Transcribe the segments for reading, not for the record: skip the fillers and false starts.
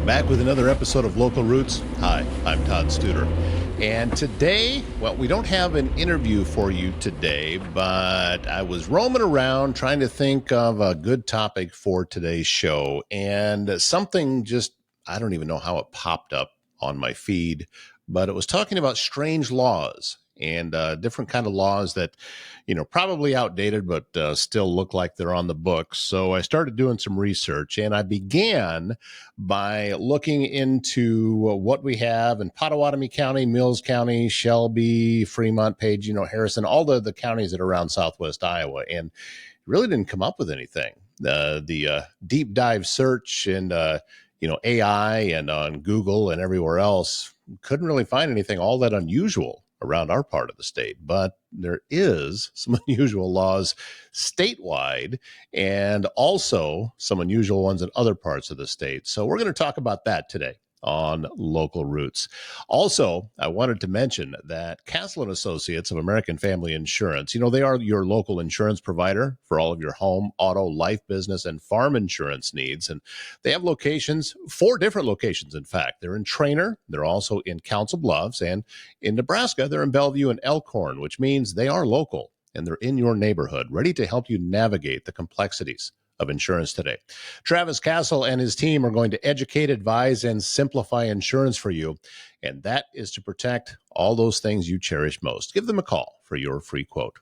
Back with another episode of Local Roots. Hi, I'm Todd Studer. And today, well, we don't have an interview for you today, but I was roaming around trying to think of a good topic for today's show. And something just, I don't even know how it popped up on my feed, but it was talking about strange laws and different kind of laws that, probably outdated, but still look like they're on the books. So I started doing some research, and I began by looking into what we have in Pottawatomie County, Mills County, Shelby, Fremont, Page, Harrison, all the counties that are around Southwest Iowa, and really didn't come up with anything. The deep dive search and AI and on Google and everywhere else couldn't really find anything all that unusual around our part of the state, but there is some unusual laws statewide and also some unusual ones in other parts of the state. So we're going to talk about that today on Local Roots. Also, I wanted to mention that Castle & Associates of American Family Insurance, they are your local insurance provider for all of your home, auto, life, business, and farm insurance needs. And they have locations, 4 different locations, in fact. They're in Trainer, they're also in Council Bluffs, and in Nebraska, they're in Bellevue and Elkhorn, which means they are local and they're in your neighborhood, ready to help you navigate the complexities of insurance today. Travis Castle and his team are going to educate, advise, and simplify insurance for you. And that is to protect all those things you cherish most. Give them a call for your free quote.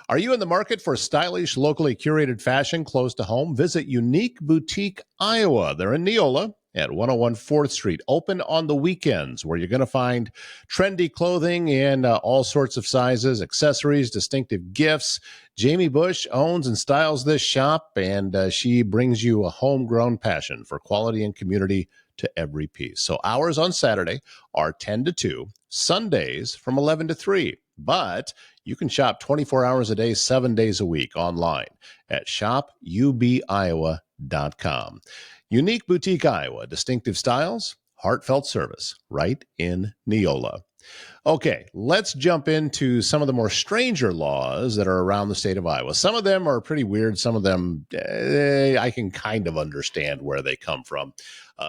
Are you in the market for stylish, locally curated fashion close to home? Visit Unique Boutique Iowa. They're in Neola at 101 4th Street, open on the weekends, where you're going to find trendy clothing in all sorts of sizes, accessories, distinctive gifts. Jamie Bush owns and styles this shop, and she brings you a homegrown passion for quality and community to every piece. So hours on Saturday are 10 to 2, Sundays from 11 to 3. But you can shop 24 hours a day, 7 days a week online at shopubiowa.com. Unique Boutique Iowa, distinctive styles, heartfelt service, right in Neola. Okay, let's jump into some of the more stranger laws that are around the state of Iowa. Some of them are pretty weird. Some of them, I can kind of understand where they come from,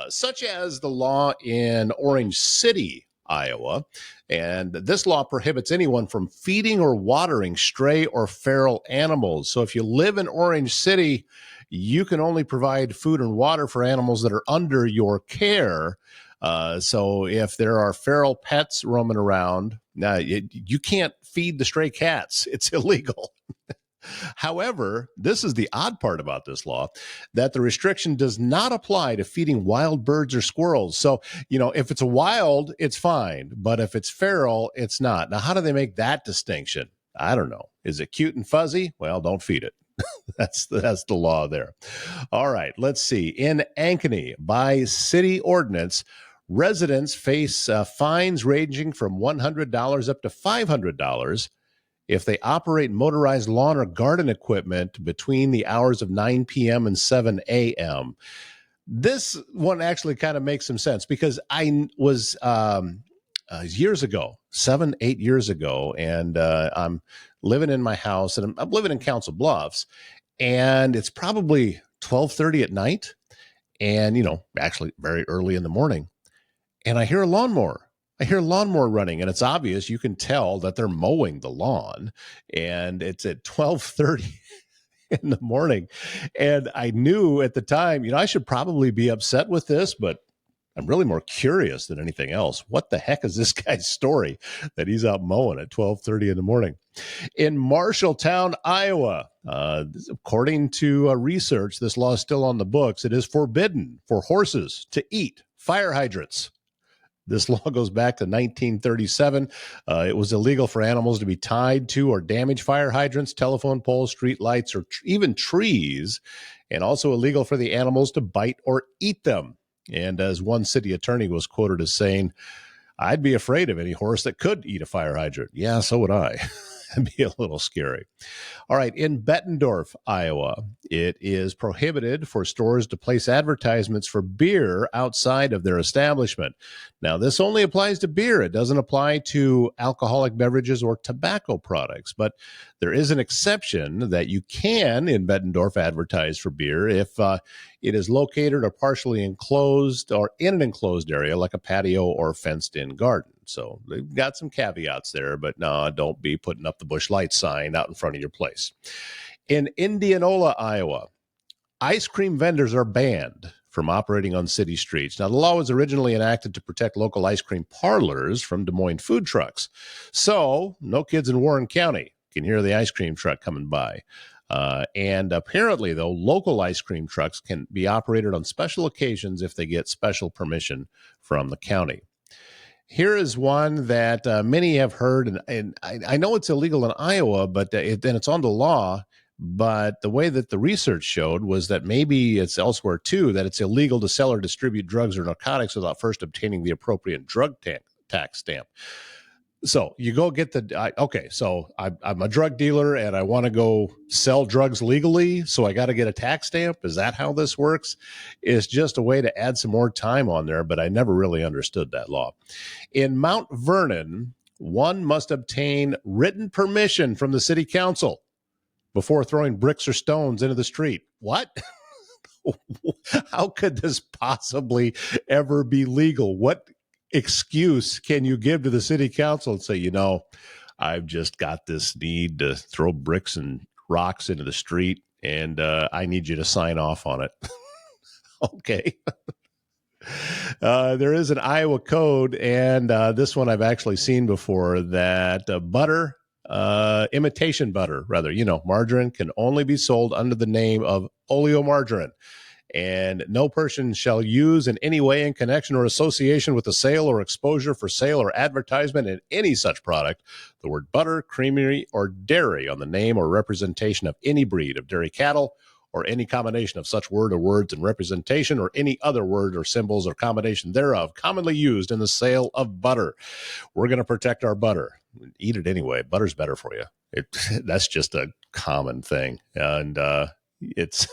such as the law in Orange City, Iowa. And this law prohibits anyone from feeding or watering stray or feral animals. So if you live in Orange City, you can only provide food and water for animals that are under your care. So if there are feral pets roaming around, you can't feed the stray cats. It's illegal. However, this is the odd part about this law, that the restriction does not apply to feeding wild birds or squirrels. So, if it's a wild, it's fine. But if it's feral, it's not. Now, how do they make that distinction? I don't know. Is it cute and fuzzy? Well, don't feed it. That's the law there. All right, let's see. In Ankeny, by city ordinance, residents face fines ranging from $100 up to $500 if they operate motorized lawn or garden equipment between the hours of 9 p.m. and 7 a.m. This one actually kind of makes some sense, because I was years ago, 7-8 years ago, and I'm living in my house, and I'm living in Council Bluffs, and it's probably 12:30 at night, and actually very early in the morning, and I hear a lawnmower running, and it's obvious. You can tell that they're mowing the lawn, and it's at 12:30 in the morning. And I knew at the time, I should probably be upset with this, but I'm really more curious than anything else. What the heck is this guy's story that he's out mowing at 12:30 in the morning? In Marshalltown, Iowa, according to research, this law is still on the books. It is forbidden for horses to eat fire hydrants. This law goes back to 1937. It was illegal for animals to be tied to or damage fire hydrants, telephone poles, street lights, or even trees, and also illegal for the animals to bite or eat them. And as one city attorney was quoted as saying, "I'd be afraid of any horse that could eat a fire hydrant." Yeah, so would I. That'd be a little scary. All right, in Bettendorf, Iowa, it is prohibited for stores to place advertisements for beer outside of their establishment. Now, this only applies to beer. It doesn't apply to alcoholic beverages or tobacco products, but there is an exception that you can, in Bettendorf, advertise for beer if it is located or partially enclosed or in an enclosed area like a patio or fenced-in garden. So they've got some caveats there, but no, don't be putting up the Busch Light sign out in front of your place. In Indianola, Iowa, ice cream vendors are banned from operating on city streets. Now, the law was originally enacted to protect local ice cream parlors from Des Moines food trucks. So no kids in Warren County can hear the ice cream truck coming by. And apparently, though, local ice cream trucks can be operated on special occasions if they get special permission from the county. Here is one that many have heard, and I know it's illegal in Iowa, but then it's on the law. But the way that the research showed was that maybe it's elsewhere too, that it's illegal to sell or distribute drugs or narcotics without first obtaining the appropriate drug tax stamp. So you go get so I'm a drug dealer and I want to go sell drugs legally. So I got to get a tax stamp. Is that how this works? It's just a way to add some more time on there, but I never really understood that law. In Mount Vernon, one must obtain written permission from the city council before throwing bricks or stones into the street. What? How could this possibly ever be legal? What excuse can you give to the city council and say, I've just got this need to throw bricks and rocks into the street and I need you to sign off on it? Okay. There is an Iowa code, and this one I've actually seen before, that imitation butter, margarine can only be sold under the name of oleomargarine. And no person shall use in any way in connection or association with the sale or exposure for sale or advertisement in any such product the word butter, creamery, or dairy on the name or representation of any breed of dairy cattle, or any combination of such word or words and representation, or any other word or symbols or combination thereof commonly used in the sale of butter. We're going to protect our butter. Eat it anyway. Butter's better for you. That's just a common thing. And it's...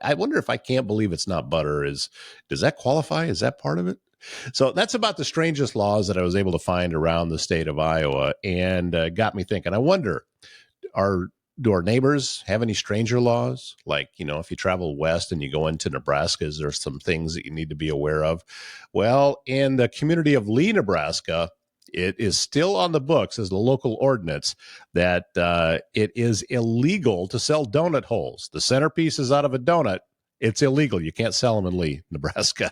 I wonder if I can't believe it's not butter. Does that qualify? Is that part of it? So that's about the strangest laws that I was able to find around the state of Iowa, and got me thinking. I wonder, do our neighbors have any stranger laws? Like, if you travel west and you go into Nebraska, is there some things that you need to be aware of? Well, in the community of Lee, Nebraska, it is still on the books as the local ordinance that it is illegal to sell donut holes. The centerpiece is out of a donut. It's illegal. You can't sell them in Lee, Nebraska.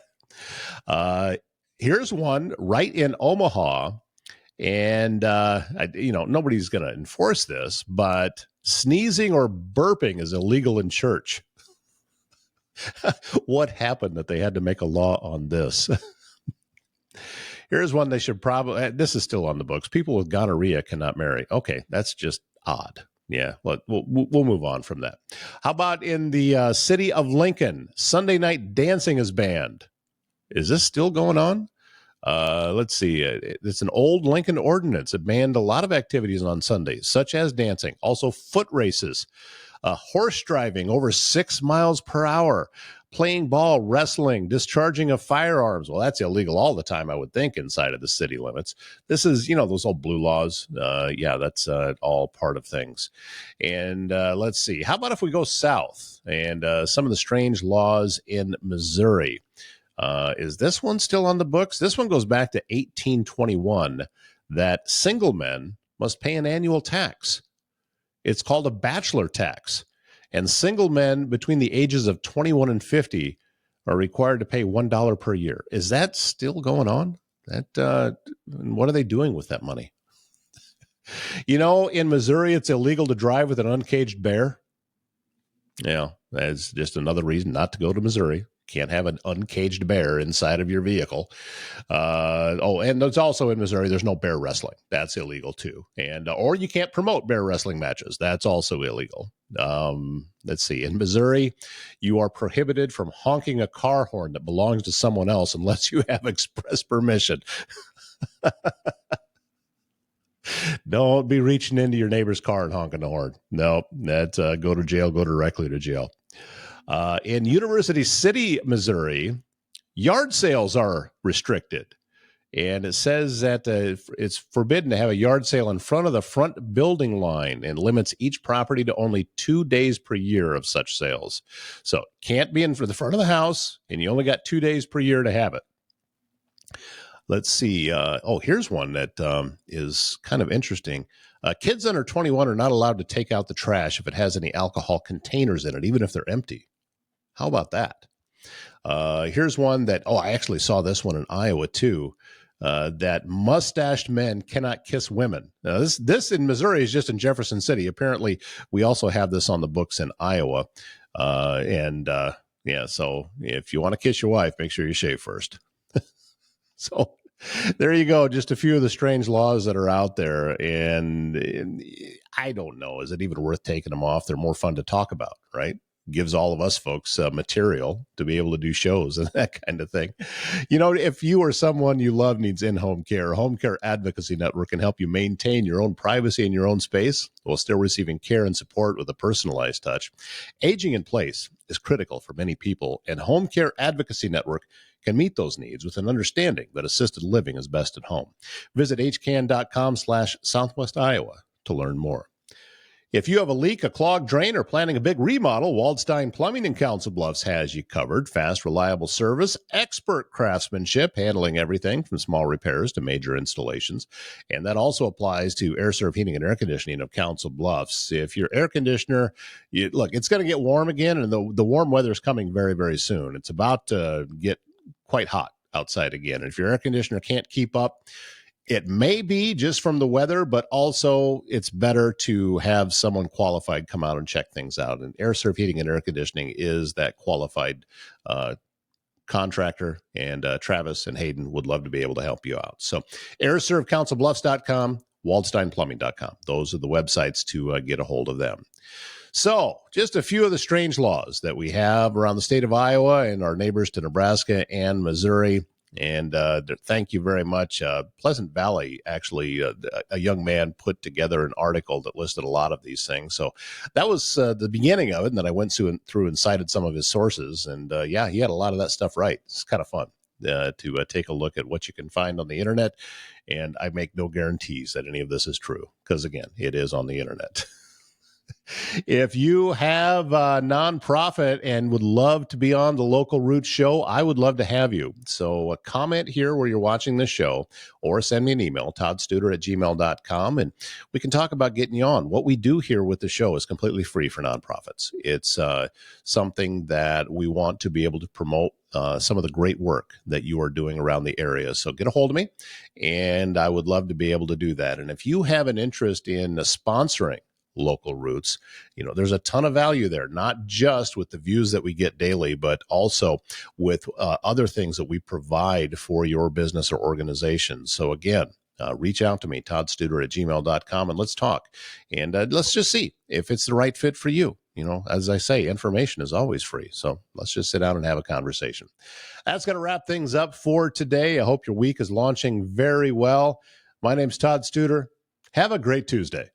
Here's one right in Omaha. And, nobody's going to enforce this, but sneezing or burping is illegal in church. What happened that they had to make a law on this? Here's one they should probably, this is still on the books. People with gonorrhea cannot marry. Okay, that's just odd. Yeah, we'll move on from that. How about in the city of Lincoln? Sunday night dancing is banned. Is this still going on? Let's see. It's an old Lincoln ordinance. It banned a lot of activities on Sundays, such as dancing, also foot races, horse driving over 6 miles per hour, playing ball, wrestling, discharging of firearms. Well, that's illegal all the time, I would think, inside of the city limits. This is, those old blue laws. That's all part of things. And let's see. How about if we go south and some of the strange laws in Missouri? Is this one still on the books? This one goes back to 1821, that single men must pay an annual tax. It's called a bachelor tax. And single men between the ages of 21 and 50 are required to pay $1 per year. Is that still going on? What are they doing with that money? In Missouri, it's illegal to drive with an uncaged bear. Yeah, that's just another reason not to go to Missouri. Can't have an uncaged bear inside of your vehicle. And it's also in Missouri, there's no bear wrestling. That's illegal too. And or you can't promote bear wrestling matches. That's also illegal. Let's see. In Missouri, you are prohibited from honking a car horn that belongs to someone else unless you have express permission. Don't be reaching into your neighbor's car and honking the horn. No, that's go to jail, go directly to jail. In University City, Missouri, yard sales are restricted. And it says that it's forbidden to have a yard sale in front of the front building line and limits each property to only 2 days per year of such sales. So can't be in for the front of the house, and you only got 2 days per year to have it. Let's see. Here's one that is kind of interesting. Kids under 21 are not allowed to take out the trash if it has any alcohol containers in it, even if they're empty. How about that? Here's one that, I actually saw this one in Iowa too, that mustached men cannot kiss women. Now, this in Missouri is just in Jefferson City. Apparently, we also have this on the books in Iowa. So if you want to kiss your wife, make sure you shave first. So there you go. Just a few of the strange laws that are out there. And I don't know. Is it even worth taking them off? They're more fun to talk about, right? Gives all of us folks material to be able to do shows and that kind of thing. If you or someone you love needs in-home care, Home Care Advocacy Network can help you maintain your own privacy in your own space while still receiving care and support with a personalized touch. Aging in place is critical for many people, and Home Care Advocacy Network can meet those needs with an understanding that assisted living is best at home. Visit hcan.com/Southwest Iowa to learn more. If you have a leak, a clogged drain, or planning a big remodel, Waldstein Plumbing in Council Bluffs has you covered. Fast, reliable service, expert craftsmanship, handling everything from small repairs to major installations. And that also applies to AirServe Heating and Air Conditioning of Council Bluffs. If your air conditioner, it's going to get warm again, and the warm weather is coming very, very soon. It's about to get quite hot outside again. And if your air conditioner can't keep up, it may be just from the weather, but also it's better to have someone qualified come out and check things out. And AirServe Heating and Air Conditioning is that qualified contractor, and Travis and Hayden would love to be able to help you out. So airservecouncilbluffs.com, waldsteinplumbing.com. Those are the websites to get a hold of them. So just a few of the strange laws that we have around the state of Iowa and our neighbors to Nebraska and Missouri. And thank you very much. Pleasant Valley, actually, a young man put together an article that listed a lot of these things. So that was the beginning of it. And then I went through and cited some of his sources. And he had a lot of that stuff right. It's kind of fun to take a look at what you can find on the internet. And I make no guarantees that any of this is true because, again, it is on the internet. If you have a nonprofit and would love to be on the Local Roots show, I would love to have you. So comment here where you're watching this show or send me an email, toddstuder@gmail.com, and we can talk about getting you on. What we do here with the show is completely free for nonprofits. It's something that we want to be able to promote some of the great work that you are doing around the area. So get a hold of me, and I would love to be able to do that. And if you have an interest in sponsoring Local Roots, there's a ton of value there, not just with the views that we get daily, but also with other things that we provide for your business or organization. So again, reach out to me, toddstuder@gmail.com, and let's talk. And let's just see if it's the right fit for you. As I say, information is always free. So let's just sit down and have a conversation. That's going to wrap things up for today. I hope your week is launching very well. My name's Todd Studer. Have a great Tuesday.